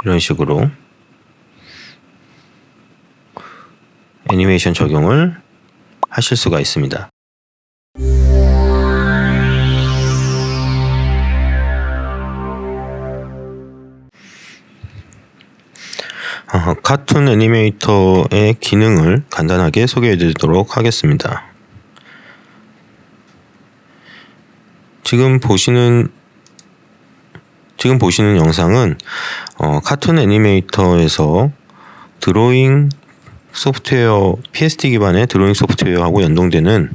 이런 식으로 애니메이션 적용을 하실 수가 있습니다. 카툰 애니메이터의 기능을 간단하게 소개해 드리도록 하겠습니다. 지금 보시는 영상은 카툰 애니메이터에서 드로잉 소프트웨어, PSD 기반의 드로잉 소프트웨어하고 연동되는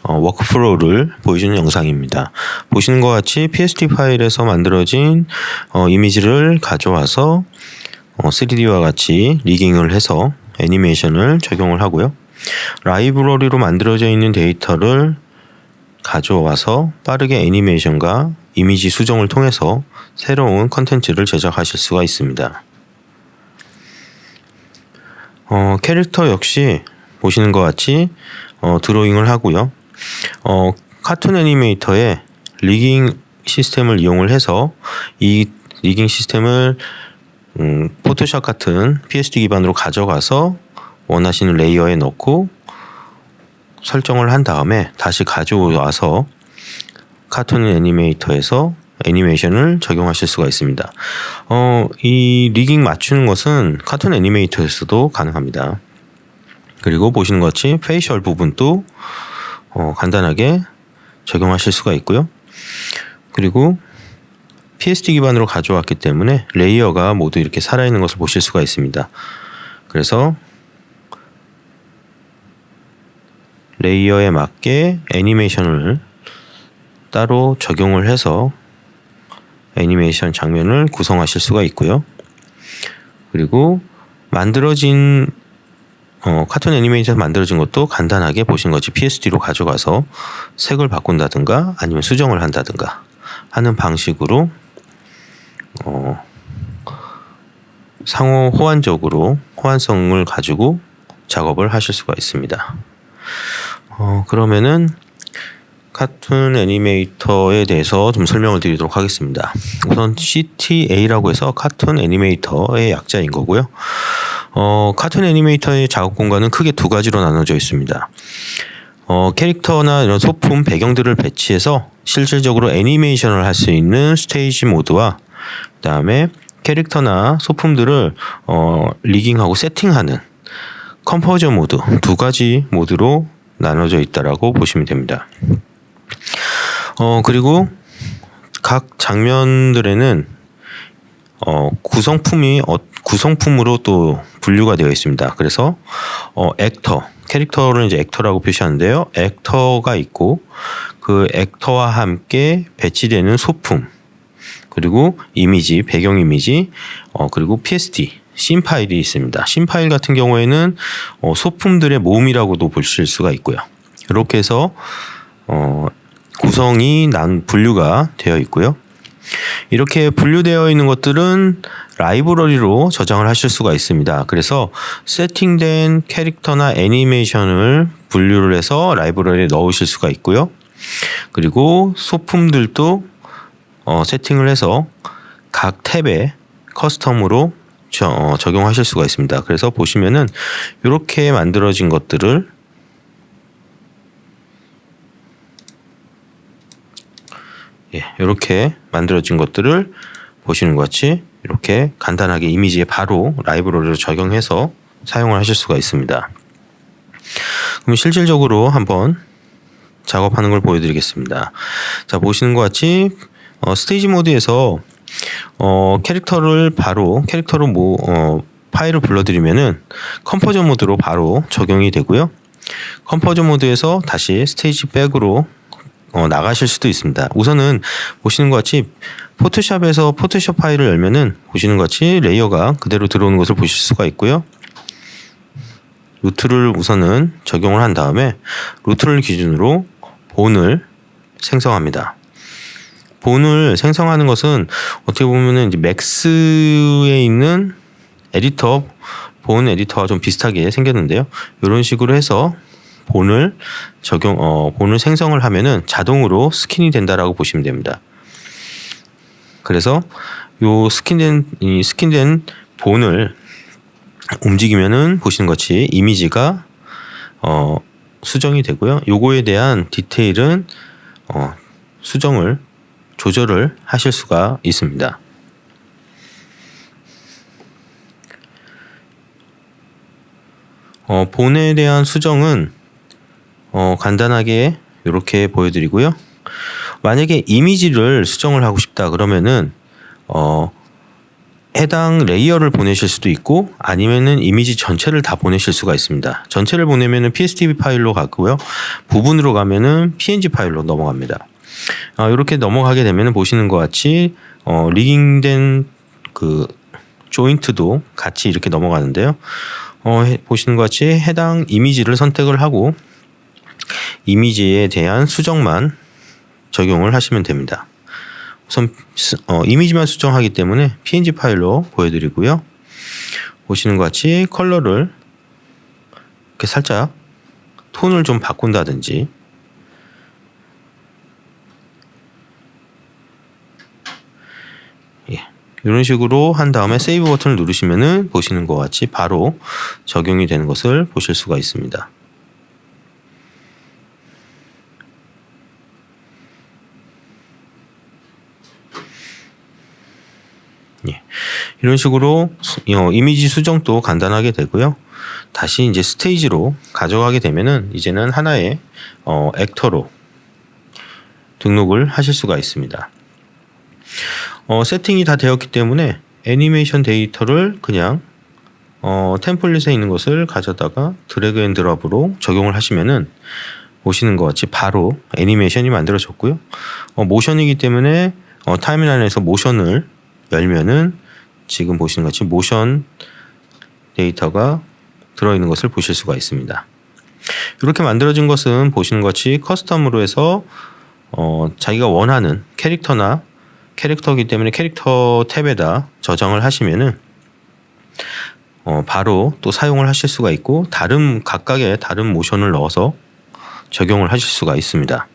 워크플로우를 보여주는 영상입니다. 보시는 것 같이 PSD 파일에서 만들어진 이미지를 가져와서 3D와 같이 리깅을 해서 애니메이션을 적용을 하고요. 라이브러리로 만들어져 있는 데이터를 가져와서 빠르게 애니메이션과 이미지 수정을 통해서 새로운 컨텐츠를 제작하실 수가 있습니다. 캐릭터 역시 보시는 것 같이 드로잉을 하고요. 카툰 애니메이터의 리깅 시스템을 이용을 해서 이 리깅 시스템을 포토샵 같은 PSD 기반으로 가져가서 원하시는 레이어에 넣고 설정을 한 다음에 다시 가져와서 카툰 애니메이터에서 애니메이션을 적용하실 수가 있습니다. 이 리깅 맞추는 것은 카툰 애니메이터에서도 가능합니다. 그리고 보시는 것 같이 페이셜 부분도 간단하게 적용하실 수가 있고요. 그리고 PSD 기반으로 가져왔기 때문에 레이어가 모두 이렇게 살아있는 것을 보실 수가 있습니다. 그래서 레이어에 맞게 애니메이션을 따로 적용을 해서 애니메이션 장면을 구성하실 수가 있고요. 그리고 만들어진 카툰 애니메이션 만들어진 것도 간단하게 보신 것이 PSD로 가져가서 색을 바꾼다든가 아니면 수정을 한다든가 하는 방식으로 상호 호환성을 가지고 작업을 하실 수가 있습니다. 그러면은 카툰 애니메이터에 대해서 좀 설명을 드리도록 하겠습니다. 우선 CTA라고 해서 카툰 애니메이터의 약자인 거고요. 카툰 애니메이터의 작업 공간은 크게 두 가지로 나눠져 있습니다. 캐릭터나 이런 소품, 배경들을 배치해서 실질적으로 애니메이션을 할 수 있는 스테이지 모드와 그다음에 캐릭터나 소품들을 리깅하고 세팅하는 컴포저 모드, 두 가지 모드로 나눠져 있다라고 보시면 됩니다. 그리고 각 장면들에는 구성품으로 또 분류가 되어 있습니다. 그래서 캐릭터를 이제 액터라고 표시하는데요. 액터가 있고 그 액터와 함께 배치되는 소품, 그리고 이미지, 배경 이미지, 그리고 PSD, 씬 파일이 있습니다. 씬 파일 같은 경우에는 소품들의 모음이라고도 보실 수가 있고요. 이렇게 해서 구성이 분류가 되어 있고요. 이렇게 분류되어 있는 것들은 라이브러리로 저장을 하실 수가 있습니다. 그래서 세팅된 캐릭터나 애니메이션을 분류를 해서 라이브러리에 넣으실 수가 있고요. 그리고 소품들도 세팅을 해서 각 탭에 커스텀으로 적용하실 수가 있습니다. 그래서 보시면은 이렇게 만들어진 것들을 이렇게 만들어진 것들을 보시는 것 같이 이렇게 간단하게 이미지에 바로 라이브러리로 적용해서 사용을 하실 수가 있습니다. 그럼 실질적으로 한번 작업하는 걸 보여드리겠습니다. 자, 보시는 것 같이 스테이지 모드에서 캐릭터로 파일을 불러드리면은 컴포저 모드로 바로 적용이 되고요. 컴포저 모드에서 다시 스테이지 백으로 나가실 수도 있습니다. 우선은 보시는 것 같이 포토샵에서 포토샵 파일을 열면은 보시는 것 같이 레이어가 그대로 들어오는 것을 보실 수가 있고요. 루트를 우선은 적용을 한 다음에 루트를 기준으로 본을 생성합니다. 본을 생성하는 것은 어떻게 보면은 이제 맥스에 있는 본 에디터와 좀 비슷하게 생겼는데요. 이런 식으로 해서 본을 생성을 하면은 자동으로 스캔이 된다라고 보시면 됩니다. 그래서 요 스킨된 본을 움직이면은 보시는 것이 이미지가 수정이 되고요. 요거에 대한 디테일은 수정을 조절을 하실 수가 있습니다. 본에 대한 수정은 간단하게 이렇게 보여드리고요. 만약에 이미지를 수정을 하고 싶다 그러면은 해당 레이어를 보내실 수도 있고 아니면은 이미지 전체를 다 보내실 수가 있습니다. 전체를 보내면은 PSTV 파일로 가고요. 부분으로 가면은 PNG 파일로 넘어갑니다. 이렇게 넘어가게 되면은 보시는 것 같이 리깅된 그 조인트도 같이 이렇게 넘어가는데요. 보시는 것 같이 해당 이미지를 선택을 하고 이미지에 대한 수정만 적용을 하시면 됩니다. 우선 이미지만 수정하기 때문에 PNG 파일로 보여드리고요. 보시는 것 같이 컬러를 이렇게 살짝 톤을 좀 바꾼다든지 이런 식으로 한 다음에 세이브 버튼을 누르시면은 보시는 것 같이 바로 적용이 되는 것을 보실 수가 있습니다. 이런 식으로 이미지 수정도 간단하게 되고요. 다시 이제 스테이지로 가져가게 되면은 이제는 하나의 액터로 등록을 하실 수가 있습니다. 세팅이 다 되었기 때문에 애니메이션 데이터를 그냥 템플릿에 있는 것을 가져다가 드래그 앤 드롭으로 적용을 하시면은 보시는 것 같이 바로 애니메이션이 만들어졌고요. 모션이기 때문에 타임라인에서 모션을 열면은 지금 보시는 것 같이 모션 데이터가 들어있는 것을 보실 수가 있습니다. 이렇게 만들어진 것은 보시는 것 같이 커스텀으로 해서 자기가 원하는 캐릭터이기 때문에 캐릭터 탭에다 저장을 하시면은 바로 또 사용을 하실 수가 있고 각각의 다른 모션을 넣어서 적용을 하실 수가 있습니다.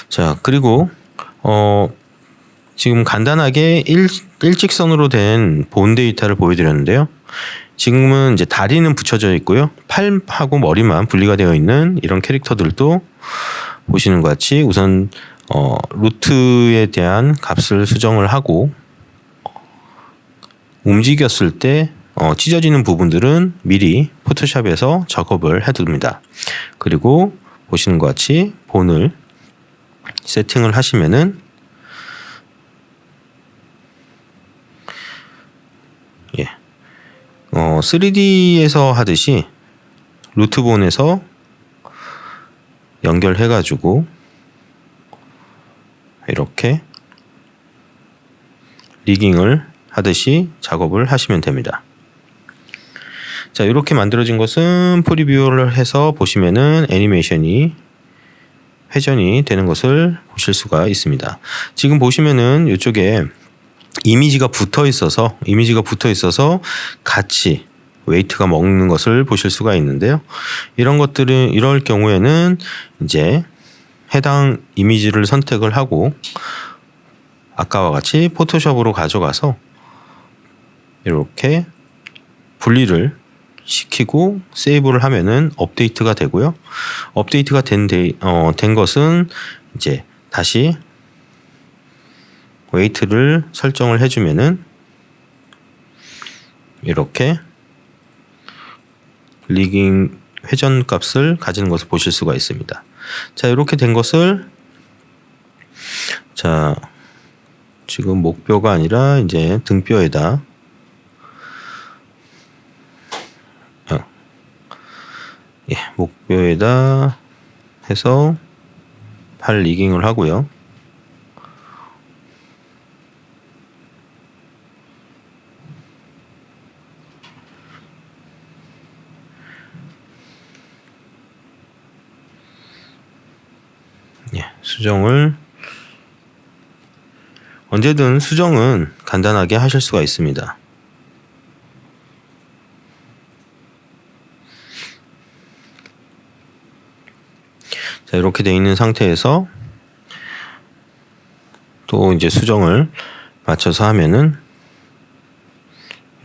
자, 그리고 지금 간단하게 일직선으로 된 본 데이터를 보여드렸는데요. 지금은 이제 다리는 붙여져 있고요. 팔하고 머리만 분리가 되어 있는 이런 캐릭터들도 보시는 것 같이 우선 루트에 대한 값을 수정을 하고 움직였을 때 찢어지는 부분들은 미리 포토샵에서 작업을 해둡니다. 그리고 보시는 것 같이 본을 세팅을 하시면은 3D에서 하듯이 루트본에서 연결해 가지고 이렇게 리깅을 하듯이 작업을 하시면 됩니다. 자, 이렇게 만들어진 것은 프리뷰를 해서 보시면은 애니메이션이 회전이 되는 것을 보실 수가 있습니다. 지금 보시면은 이쪽에 이미지가 붙어 있어서 같이 웨이트가 먹는 것을 보실 수가 있는데요. 이럴 경우에는 이제 해당 이미지를 선택을 하고 아까와 같이 포토샵으로 가져가서 이렇게 분리를 시키고 세이브를 하면은 업데이트가 되고요. 업데이트가 된 것은 이제 다시 웨이트를 설정을 해주면은 이렇게 리깅 회전 값을 가지는 것을 보실 수가 있습니다. 자, 이렇게 된 것을 지금 목뼈가 아니라 이제 등뼈에다 목뼈에다 해서 팔 리깅을 하고요. 언제든 수정은 간단하게 하실 수가 있습니다. 자, 이렇게 되어 있는 상태에서 또 이제 수정을 맞춰서 하면은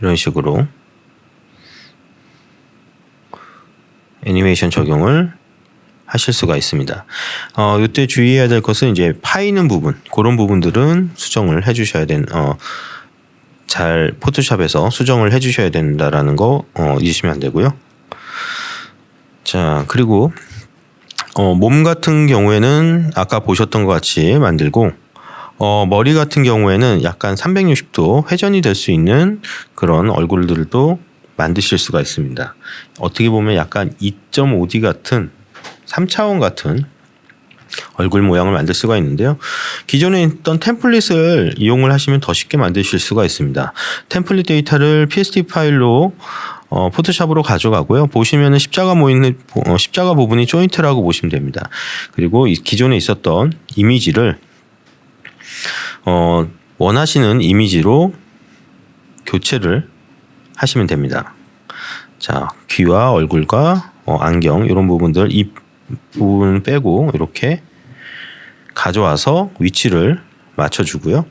이런 식으로 애니메이션 적용을 하실 수가 있습니다. 이때 주의해야 될 것은 이제 파이는 부분, 그런 부분들은 수정을 해주셔야 잘 포토샵에서 수정을 해주셔야 된다라는 거 잊으시면 안 되고요. 자, 그리고 몸 같은 경우에는 아까 보셨던 것 같이 만들고 머리 같은 경우에는 약간 360도 회전이 될 수 있는 그런 얼굴들도 만드실 수가 있습니다. 어떻게 보면 약간 2.5D 같은 3차원 같은 얼굴 모양을 만들 수가 있는데요. 기존에 있던 템플릿을 이용을 하시면 더 쉽게 만드실 수가 있습니다. 템플릿 데이터를 PSD 파일로 포토샵으로 가져가고요. 보시면은 십자가 부분이 조인트라고 보시면 됩니다. 그리고 기존에 있었던 이미지를 원하시는 이미지로 교체를 하시면 됩니다. 자, 귀와 얼굴과 안경 이런 부분들 입 부분 빼고 이렇게 가져와서 위치를 맞춰주고요.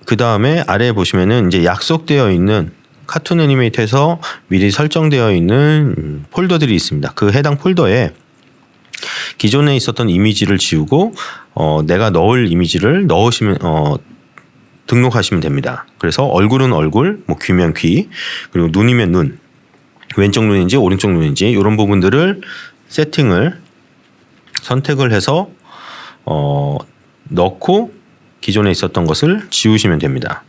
그 다음에 아래에 보시면은 이제 약속되어 있는 카툰 애니메이터에서 미리 설정되어 있는 폴더들이 있습니다. 그 해당 폴더에 기존에 있었던 이미지를 지우고 내가 넣을 이미지를 넣으시면 등록하시면 됩니다. 그래서 얼굴은 얼굴, 뭐 귀면 귀, 그리고 눈이면 눈, 왼쪽 눈인지 오른쪽 눈인지 이런 부분들을 선택을 해서 넣고 기존에 있었던 것을 지우시면 됩니다.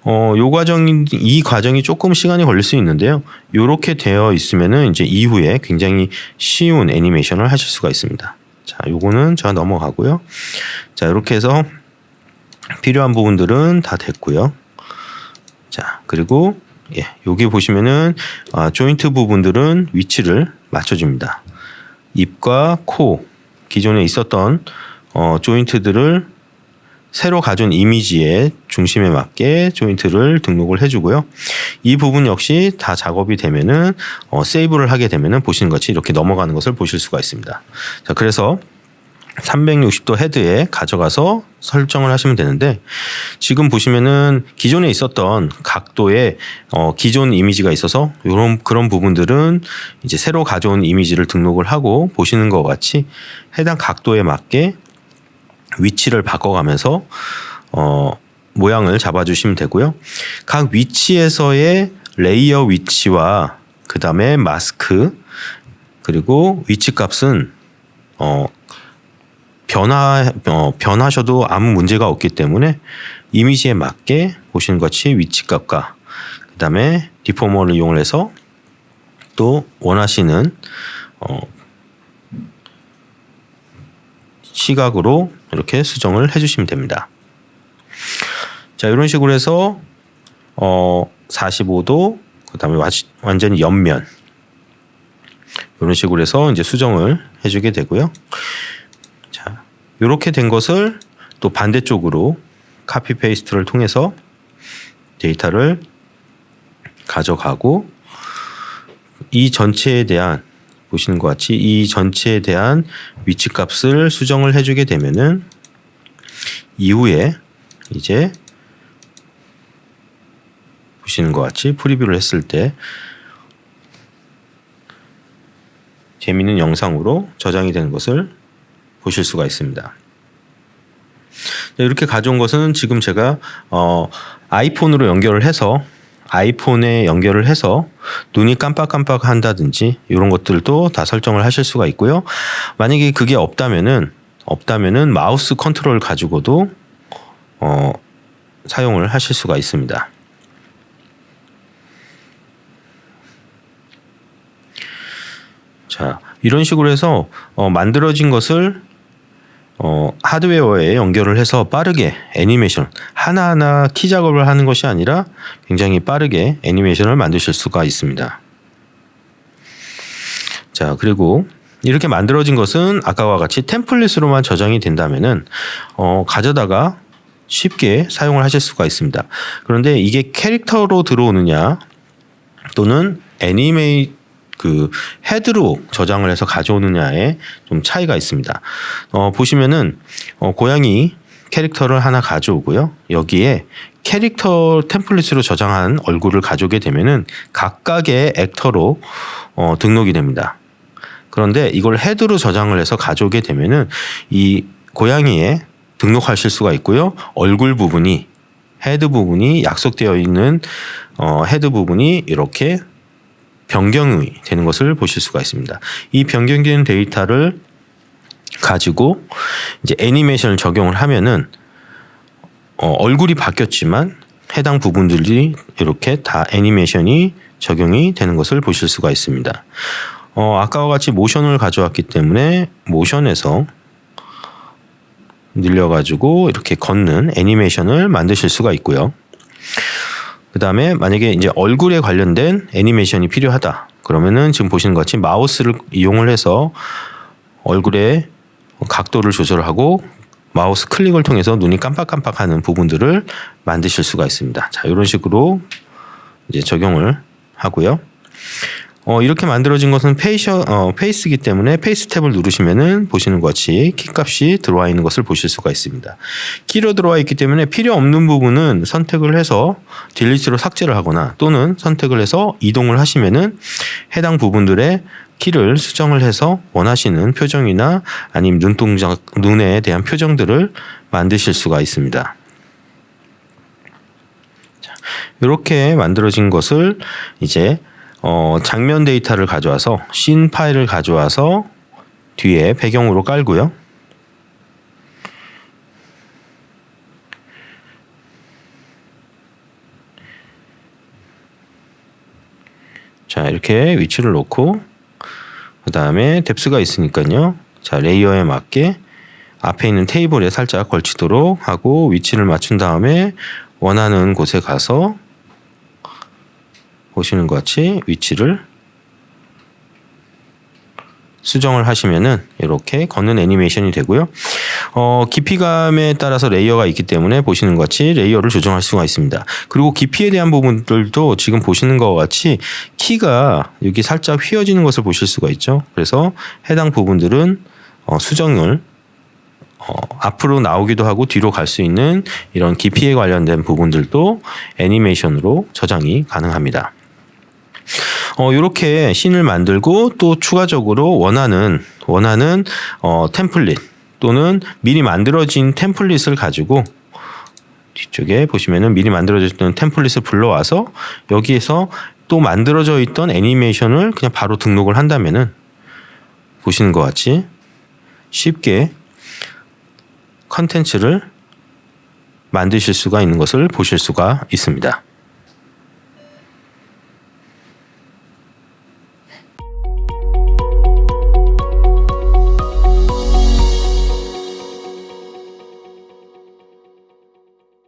이 과정이 조금 시간이 걸릴 수 있는데요. 이렇게 되어 있으면은 이제 이후에 굉장히 쉬운 애니메이션을 하실 수가 있습니다. 자, 요거는 제가 넘어가고요. 자, 이렇게 해서 필요한 부분들은 다 됐고요. 자, 그리고 여기 보시면은 조인트 부분들은 위치를 맞춰줍니다. 입과 코, 기존에 있었던 조인트들을 새로 가져온 이미지의 중심에 맞게 조인트를 등록을 해주고요. 이 부분 역시 다 작업이 되면은 세이브를 하게 되면은 보시는 것이 이렇게 넘어가는 것을 보실 수가 있습니다. 자, 그래서 360도 헤드에 가져가서 설정을 하시면 되는데, 지금 보시면은 기존에 있었던 각도에 기존 이미지가 있어서 그런 부분들은 이제 새로 가져온 이미지를 등록을 하고 보시는 것 같이 해당 각도에 맞게 위치를 바꿔가면서 모양을 잡아주시면 되고요. 각 위치에서의 레이어 위치와 그 다음에 마스크 그리고 위치 값은 변하셔도 아무 문제가 없기 때문에 이미지에 맞게 보시는 것이 위치 값과 그 다음에 디포머를 이용해서 또 원하시는 시각으로 이렇게 수정을 해주시면 됩니다. 자, 이런 식으로 해서 45도 그 다음에 완전히 옆면 이런 식으로 해서 이제 수정을 해주게 되고요. 자, 이렇게 된 것을 또 반대쪽으로 카피 페이스트를 통해서 데이터를 가져가고 이 전체에 대한 보시는 것 같이 이 전체에 대한 위치 값을 수정을 해주게 되면은 이후에 이제 보시는 것 같이 프리뷰를 했을 때 재미있는 영상으로 저장이 되는 것을 보실 수가 있습니다. 이렇게 가져온 것은 지금 제가 아이폰으로 아이폰에 연결을 해서 눈이 깜빡깜빡 한다든지 이런 것들도 다 설정을 하실 수가 있고요. 만약에 그게 없다면은 마우스 컨트롤 가지고도 사용을 하실 수가 있습니다. 자, 이런 식으로 해서 만들어진 것을 하드웨어에 연결을 해서 빠르게 애니메이션 하나하나 키 작업을 하는 것이 아니라 굉장히 빠르게 애니메이션을 만드실 수가 있습니다. 자, 그리고 이렇게 만들어진 것은 아까와 같이 템플릿으로만 저장이 된다면은 가져다가 쉽게 사용을 하실 수가 있습니다. 그런데 이게 캐릭터로 들어오느냐 또는 그 헤드로 저장을 해서 가져오느냐에 좀 차이가 있습니다. 보시면은 고양이 캐릭터를 하나 가져오고요. 여기에 캐릭터 템플릿으로 저장한 얼굴을 가져오게 되면은 각각의 액터로 등록이 됩니다. 그런데 이걸 헤드로 저장을 해서 가져오게 되면은 이 고양이에 등록하실 수가 있고요. 얼굴 부분이 헤드 부분이 약속되어 있는 헤드 부분이 이렇게 변경이 되는 것을 보실 수가 있습니다. 이 변경된 데이터를 가지고 이제 애니메이션을 적용을 하면은 얼굴이 바뀌었지만 해당 부분들이 이렇게 다 애니메이션이 적용이 되는 것을 보실 수가 있습니다. 아까와 같이 모션을 가져왔기 때문에 모션에서 늘려가지고 이렇게 걷는 애니메이션을 만드실 수가 있고요. 그 다음에 만약에 이제 얼굴에 관련된 애니메이션이 필요하다. 그러면은 지금 보시는 것 같이 마우스를 이용을 해서 얼굴의 각도를 조절하고 마우스 클릭을 통해서 눈이 깜빡깜빡하는 부분들을 만드실 수가 있습니다. 자, 이런 식으로 이제 적용을 하고요. 이렇게 만들어진 것은 페이스이기 때문에 페이스 탭을 누르시면은 보시는 것 같이 키 값이 들어와 있는 것을 보실 수가 있습니다. 키로 들어와 있기 때문에 필요 없는 부분은 선택을 해서 딜리트로 삭제를 하거나 또는 선택을 해서 이동을 하시면은 해당 부분들의 키를 수정을 해서 원하시는 표정이나 아니면 눈에 대한 표정들을 만드실 수가 있습니다. 자, 이렇게 만들어진 것을 이제 장면 데이터를 가져와서 씬 파일을 가져와서 뒤에 배경으로 깔고요. 자, 이렇게 위치를 놓고 그 다음에 뎁스가 있으니까요. 자, 레이어에 맞게 앞에 있는 테이블에 살짝 걸치도록 하고 위치를 맞춘 다음에 원하는 곳에 가서 보시는 것 같이 위치를 수정을 하시면은 이렇게 걷는 애니메이션이 되고요. 깊이감에 따라서 레이어가 있기 때문에 보시는 것 같이 레이어를 조정할 수가 있습니다. 그리고 깊이에 대한 부분들도 지금 보시는 것과 같이 키가 여기 살짝 휘어지는 것을 보실 수가 있죠. 그래서 해당 부분들은 수정을 앞으로 나오기도 하고 뒤로 갈 수 있는 이런 깊이에 관련된 부분들도 애니메이션으로 저장이 가능합니다. 이렇게 씬을 만들고 또 추가적으로 원하는 템플릿 또는 미리 만들어진 템플릿을 가지고 뒤쪽에 보시면은 미리 만들어졌던 템플릿을 불러와서 여기에서 또 만들어져 있던 애니메이션을 그냥 바로 등록을 한다면은 보시는 것 같이 쉽게 컨텐츠를 만드실 수가 있는 것을 보실 수가 있습니다.